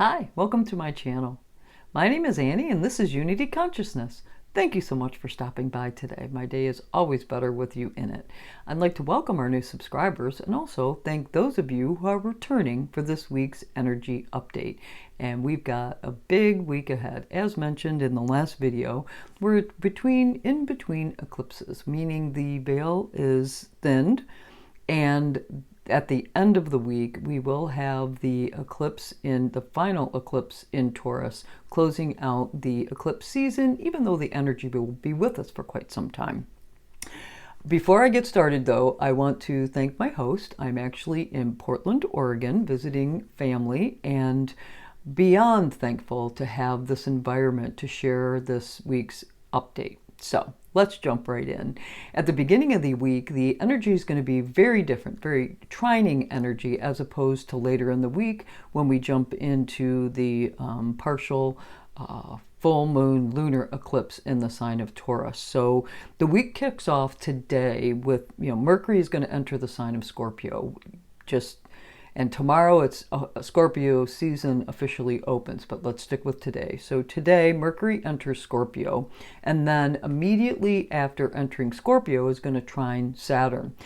Hi, welcome to my channel. My name is Annie and this is Unity Consciousness. Thank you so much for stopping by today. My day is always better with you in it. I'd like to welcome our new subscribers and also thank those of you who are returning for this week's energy update. And we've got a big week ahead. As mentioned in the last video, we're in between eclipses, meaning the veil is thinned, and at the end of the week, we will have the final eclipse in Taurus, closing out the eclipse season, even though the energy will be with us for quite some time. Before I get started, though, I want to thank my host. I'm actually in Portland, Oregon, visiting family, and beyond thankful to have this environment to share this week's update. So let's jump right in. At the beginning of the week, the energy is going to be very different, very trining energy, as opposed to later in the week when we jump into the partial full moon lunar eclipse in the sign of Taurus. So the week kicks off today with, Mercury is going to enter the sign of Scorpio. And tomorrow it's Scorpio season officially opens, but let's stick with today. So today Mercury enters Scorpio, and then immediately after entering Scorpio is going to trine Saturn.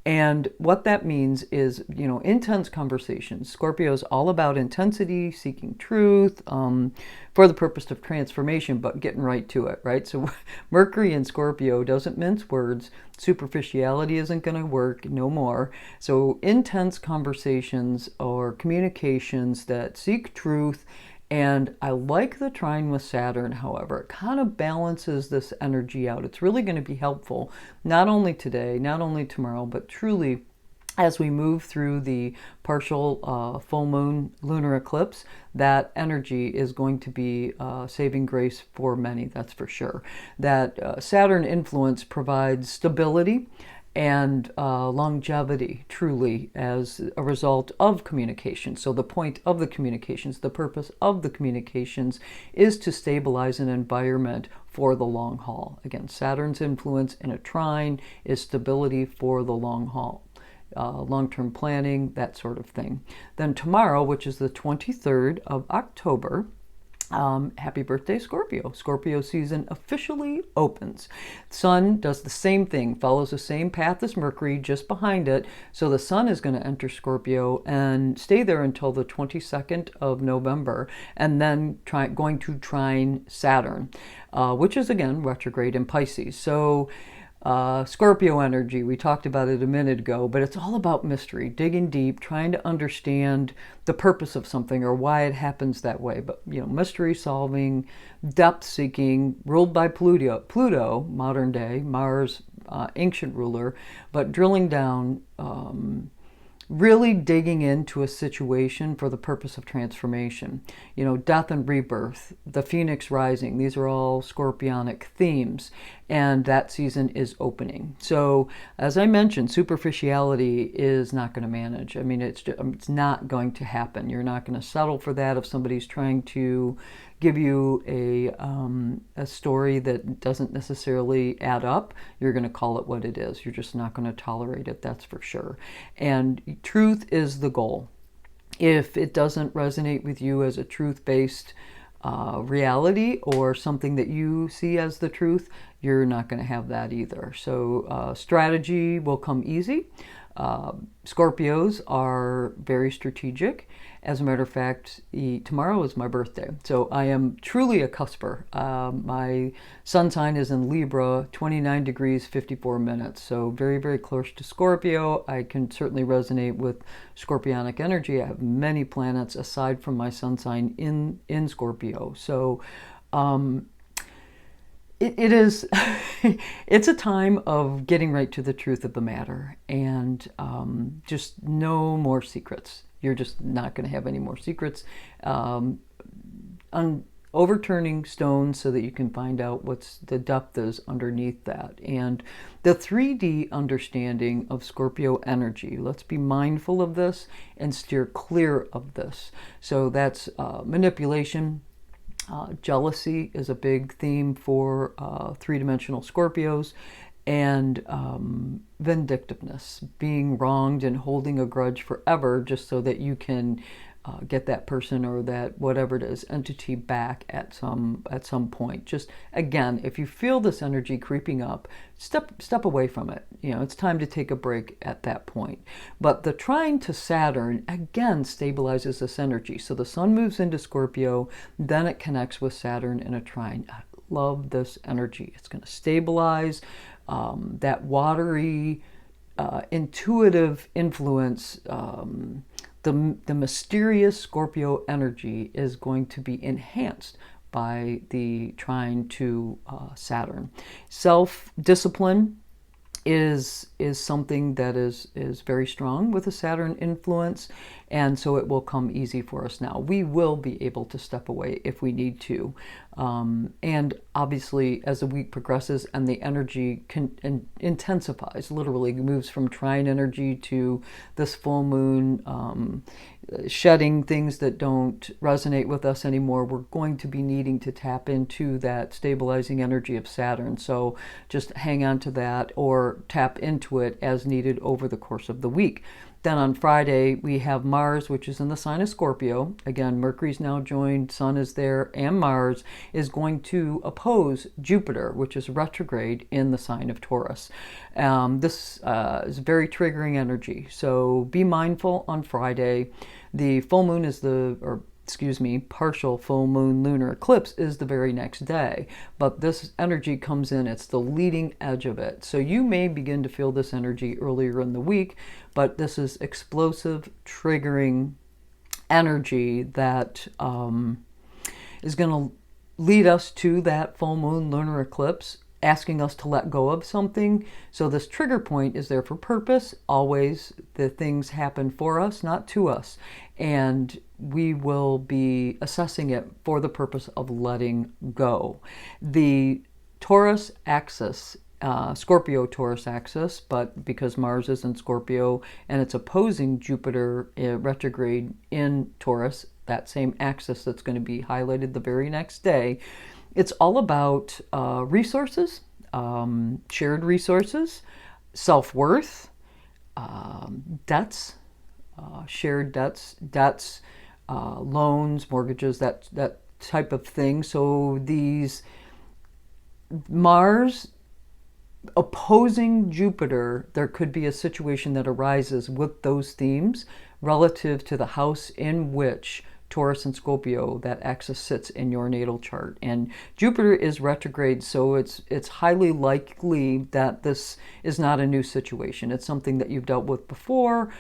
And what that means is, intense conversations. Scorpio is all about intensity, seeking truth, for the purpose of transformation, but getting right to it, right? So Mercury in Scorpio doesn't mince words. Superficiality isn't going to work, no more. So intense conversations or communications that seek truth. And I like the trine with Saturn, however. It kind of balances this energy out. It's really going to be helpful, not only today, not only tomorrow, but truly as we move through the partial full moon lunar eclipse. That energy is going to be saving grace for many, that's for sure. That Saturn influence provides stability and longevity, truly, as a result of communication. So the point of the communications, the purpose of the communications, is to stabilize an environment for the long haul. Again, Saturn's influence in a trine is stability for the long haul. Long-term planning, that sort of thing. Then tomorrow, which is the 23rd of October, happy birthday, Scorpio. Scorpio season officially opens. Sun does the same thing, follows the same path as Mercury, just behind it. So the Sun is going to enter Scorpio and stay there until the 22nd of November, and then going to trine Saturn, which is again retrograde in Pisces. So Scorpio energy, we talked about it a minute ago, but it's all about mystery, digging deep, trying to understand the purpose of something or why it happens that way. But, mystery solving, depth seeking, ruled by Pluto, modern day, Mars, ancient ruler, but drilling down, really digging into a situation for the purpose of transformation. Death and rebirth, the phoenix rising, these are all scorpionic themes, and that season is opening. So as I mentioned, superficiality is not going to manage. I mean, it's not going to happen. You're not going to settle for that if somebody's trying to give you a story that doesn't necessarily add up. You're going to call it what it is. You're just not going to tolerate it, that's for sure. And truth is the goal. If it doesn't resonate with you as a truth-based reality or something that you see as the truth, you're not going to have that either. So strategy will come easy. Scorpios are very strategic. As a matter of fact, tomorrow is my birthday, so I am truly a cusper. My sun sign is in Libra, 29 degrees, 54 minutes, so very, very close to Scorpio. I can certainly resonate with scorpionic energy. I have many planets aside from my sun sign in Scorpio. So it is it's a time of getting right to the truth of the matter, and just no more secrets. You're just not going to have any more secrets. Overturning stones so that you can find out what's the depth is underneath that. And the 3D understanding of Scorpio energy, let's be mindful of this and steer clear of this. So that's manipulation. Jealousy is a big theme for three-dimensional Scorpios, and vindictiveness, being wronged and holding a grudge forever just so that you can get that person or that whatever it is entity back at some point. Just again, if you feel this energy creeping up, step away from it. It's time to take a break at that point. But the trine to Saturn again stabilizes this energy. So the sun moves into Scorpio, then it connects with Saturn in a trine. I love this energy. It's going to stabilize that watery, intuitive influence. The mysterious Scorpio energy is going to be enhanced by the trine to Saturn. Self-discipline is something that is very strong with a Saturn influence, and so it will come easy for us now. We will be able to step away if we need to. And obviously, as the week progresses and the energy intensifies, literally moves from trine energy to this full moon, shedding things that don't resonate with us anymore, we're going to be needing to tap into that stabilizing energy of Saturn. So just hang on to that or tap into it as needed over the course of the week. Then on Friday, we have Mars, which is in the sign of Scorpio. Again, Mercury's now joined, Sun is there, and Mars is going to oppose Jupiter, which is retrograde in the sign of Taurus. This is very triggering energy, so be mindful on Friday. The full moon is partial full moon lunar eclipse is the very next day, but this energy comes in, it's the leading edge of it. So you may begin to feel this energy earlier in the week, but this is explosive, triggering energy that is going to lead us to that full moon lunar eclipse, asking us to let go of something. So this trigger point is there for purpose. Always the things happen for us, not to us. And we will be assessing it for the purpose of letting go. The Taurus axis, Scorpio Taurus axis, but because Mars is in Scorpio and it's opposing Jupiter retrograde in Taurus, that same axis that's going to be highlighted the very next day, it's all about resources, shared resources, self-worth, debts, shared debts, loans, mortgages, that type of thing. So these Mars opposing Jupiter, there could be a situation that arises with those themes relative to the house in which Taurus and Scorpio, that axis sits in your natal chart. And Jupiter is retrograde, so it's highly likely that this is not a new situation. It's something that you've dealt with before,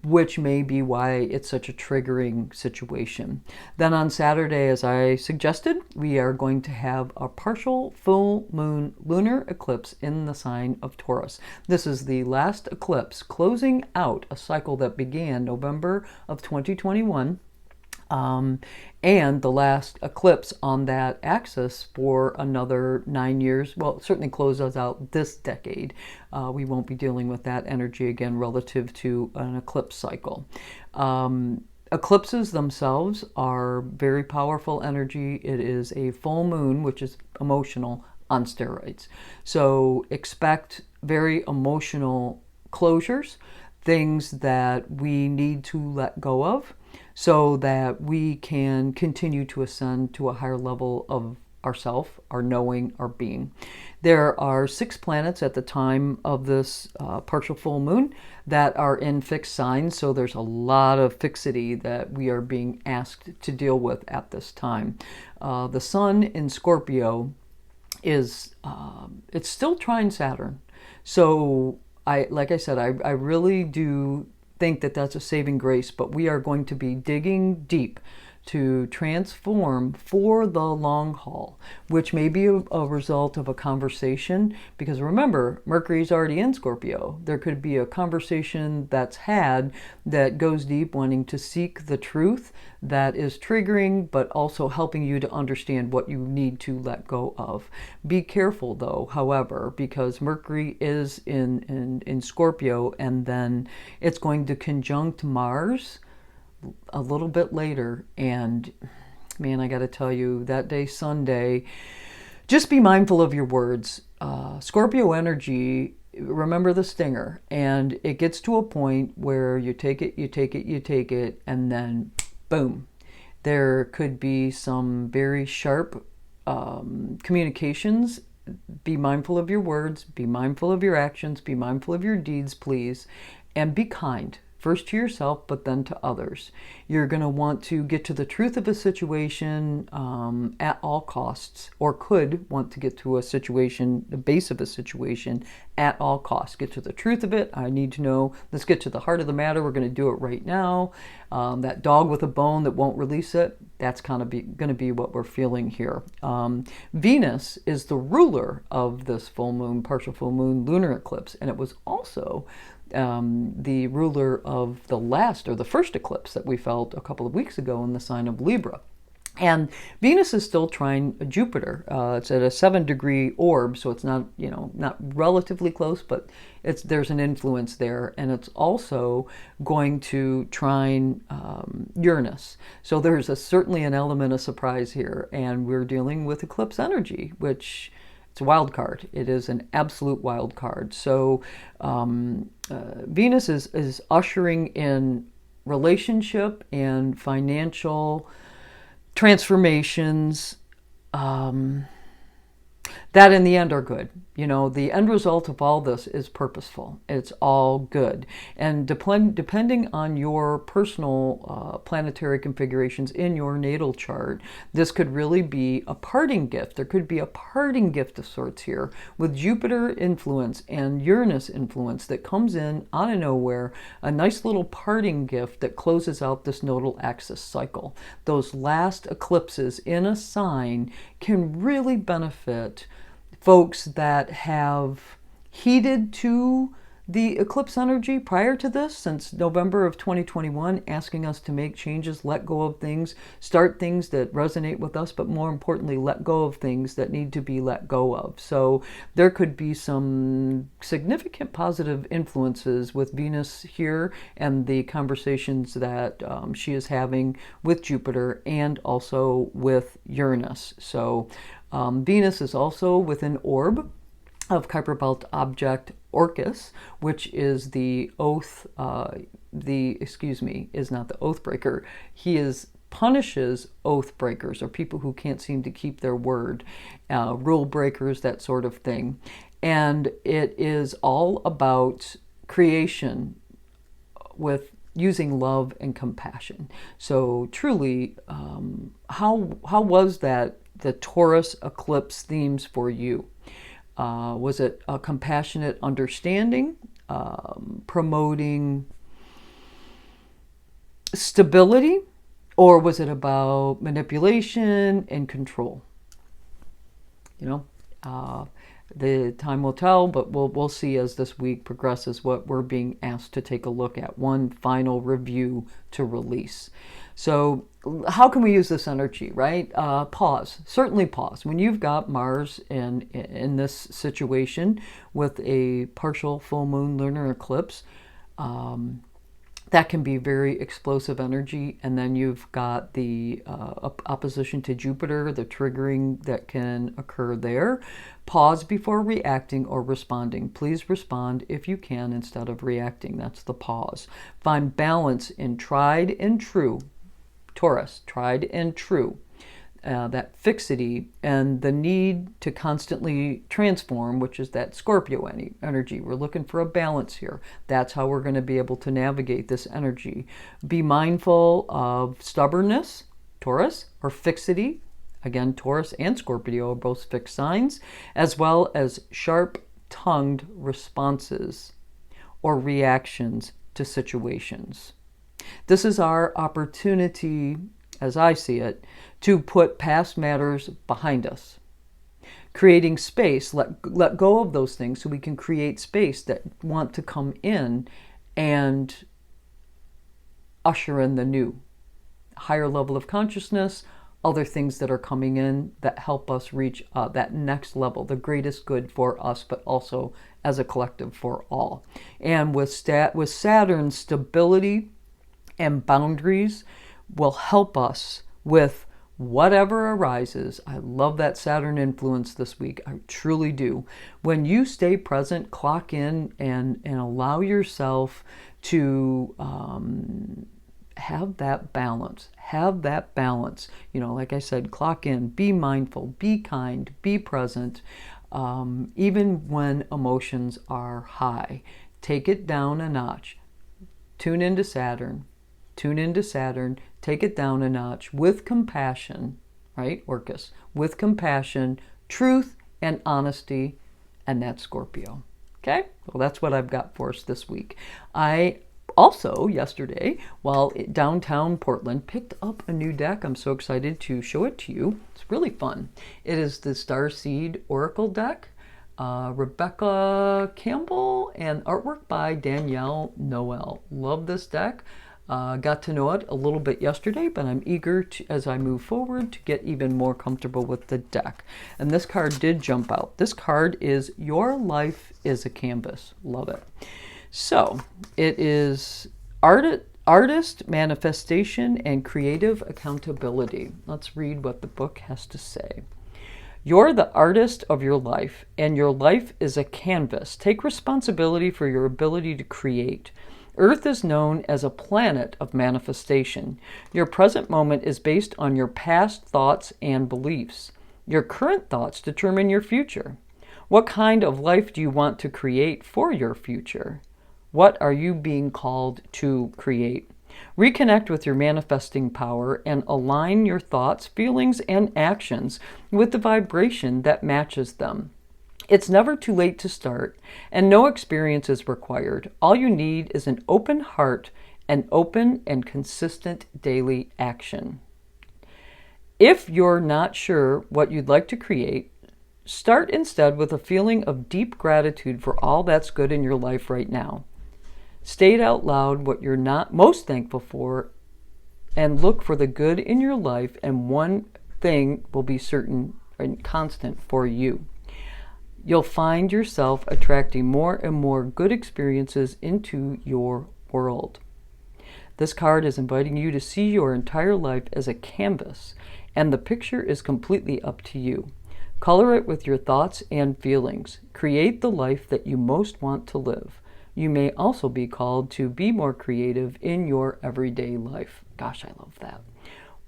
which may be why it's such a triggering situation. Then on Saturday, as I suggested, we are going to have a partial full moon lunar eclipse in the sign of Taurus. This is the last eclipse closing out a cycle that began November of 2021. And the last eclipse on that axis for another 9 years. Well, it certainly closes out this decade. We won't be dealing with that energy again relative to an eclipse cycle. Eclipses themselves are very powerful energy. It is a full moon, which is emotional, on steroids. So expect very emotional closures, things that we need to let go of, so that we can continue to ascend to a higher level of ourself, our knowing, our being. There are 6 planets at the time of this partial full moon that are in fixed signs, so there's a lot of fixity that we are being asked to deal with at this time. The sun in Scorpio is, it's still trine Saturn. So like I said, I really do think that that's a saving grace, but we are going to be digging deep to transform for the long haul, which may be a result of a conversation, because remember, Mercury's already in Scorpio. There could be a conversation that's had that goes deep, wanting to seek the truth that is triggering, but also helping you to understand what you need to let go of. Be careful though, however, because Mercury is in Scorpio, and then it's going to conjunct Mars a little bit later, and man, I gotta tell you, that day, Sunday, just be mindful of your words. Scorpio energy, remember the stinger, and it gets to a point where you take it, and then Boom. There could be some very sharp communications. Be mindful of your words, be mindful of your actions, be mindful of your deeds, please, and be kind. First to yourself, but then to others. You're going to want to get to the truth of a situation at all costs, or could want to get to a situation, the base of a situation, at all costs. Get to the truth of it. I need to know. Let's get to the heart of the matter. We're going to do it right now. That dog with a bone that won't release it, that's kind of going to be what we're feeling here. Venus is the ruler of this full moon, partial full moon, lunar eclipse, and it was also the ruler of the last, or the first eclipse that we felt a couple of weeks ago in the sign of Libra. And Venus is still trine Jupiter. It's at a 7-degree orb, so it's not, not relatively close, but there's an influence there. And it's also going to trine Uranus. So there's certainly an element of surprise here. And we're dealing with eclipse energy, which it's a wild card. It is an absolute wild card. So Venus is ushering in relationship and financial transformations that in the end are good. The end result of all this is purposeful. It's all good. And depending on your personal planetary configurations in your natal chart, this could really be a parting gift. There could be a parting gift of sorts here with Jupiter influence and Uranus influence that comes in out of nowhere, a nice little parting gift that closes out this nodal axis cycle. Those last eclipses in a sign can really benefit folks that have heeded to the eclipse energy prior to this, since November of 2021, asking us to make changes, let go of things, start things that resonate with us, but more importantly, let go of things that need to be let go of. So there could be some significant positive influences with Venus here and the conversations that she is having with Jupiter and also with Uranus. So Venus is also with an orb of Kuiper Belt object Orcus, which is the oath, is not the oath breaker. He punishes oath breakers, or people who can't seem to keep their word, rule breakers, that sort of thing. And it is all about creation with using love and compassion. So truly, how was that the Taurus eclipse themes for you? Was it a compassionate understanding, promoting stability, or was it about manipulation and control? The time will tell, but we'll see as this week progresses what we're being asked to take a look at. One final review to release. So how can we use this energy, right? Pause. Certainly pause. When you've got Mars in this situation with a partial full moon lunar eclipse, that can be very explosive energy. And then you've got the opposition to Jupiter, the triggering that can occur there. Pause before reacting or responding. Please respond if you can instead of reacting. That's the pause. Find balance in tried and true. Taurus, tried and true. That fixity and the need to constantly transform, which is that Scorpio energy. We're looking for a balance here. That's how we're going to be able to navigate this energy. Be mindful of stubbornness, Taurus, or fixity. Again, Taurus and Scorpio are both fixed signs, as well as sharp-tongued responses or reactions to situations. This is our opportunity, as I see it, to put past matters behind us. Creating space, let go of those things so we can create space that want to come in and usher in the new. Higher level of consciousness, other things that are coming in that help us reach that next level, the greatest good for us, but also as a collective for all. And with Saturn, stability and boundaries will help us with whatever arises. I love that Saturn influence this week. I truly do. When you stay present, clock in, and allow yourself to have that balance. Have that balance. You know, like I said, clock in, be mindful, be kind, be present. Even when emotions are high, take it down a notch. Tune into Saturn. Tune into Saturn. Take it down a notch with compassion, right? Orcus. With compassion, truth, and honesty, and that's Scorpio. Okay? Well, that's what I've got for us this week. I also, yesterday, while downtown Portland, picked up a new deck. I'm so excited to show it to you. It's really fun. It is the Starseed Oracle deck. Rebecca Campbell and artwork by Danielle Noel. Love this deck. Got to know it a little bit yesterday, but I'm eager to, as I move forward, to get even more comfortable with the deck. And this card did jump out. This card is Your Life is a Canvas. Love it. So it is artist, manifestation, and creative accountability. Let's read what the book has to say. You're the artist of your life, and your life is a canvas. Take responsibility for your ability to create. Earth is known as a planet of manifestation. Your present moment is based on your past thoughts and beliefs. Your current thoughts determine your future. What kind of life do you want to create for your future? What are you being called to create? Reconnect with your manifesting power and align your thoughts, feelings, and actions with the vibration that matches them. It's never too late to start, and no experience is required. All you need is an open heart and open and consistent daily action. If you're not sure what you'd like to create, start instead with a feeling of deep gratitude for all that's good in your life right now. State out loud what you're not most thankful for and look for the good in your life, and one thing will be certain and constant for you. You'll find yourself attracting more and more good experiences into your world. This card is inviting you to see your entire life as a canvas, and the picture is completely up to you. Color it with your thoughts and feelings. Create the life that you most want to live. You may also be called to be more creative in your everyday life. Gosh, I love that.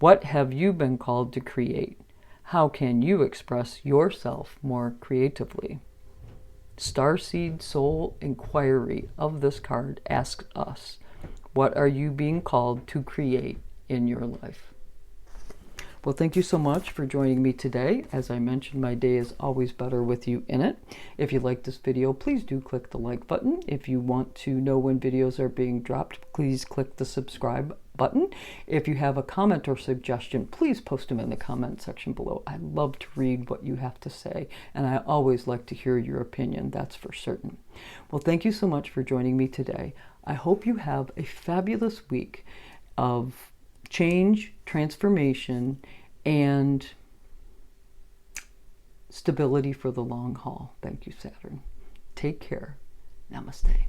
What have you been called to create? How can you express yourself more creatively? Starseed Soul Inquiry of this card asks us, what are you being called to create in your life? Well, thank you so much for joining me today. As I mentioned, my day is always better with you in it. If you like this video, please do click the like button. If you want to know when videos are being dropped, please click the subscribe button. If you have a comment or suggestion, please post them in the comment section below. I love to read what you have to say, and I always like to hear your opinion, that's for certain. Well, thank you so much for joining me today. I hope you have a fabulous week of change, transformation, and stability for the long haul. Thank you, Saturn. Take care. Namaste.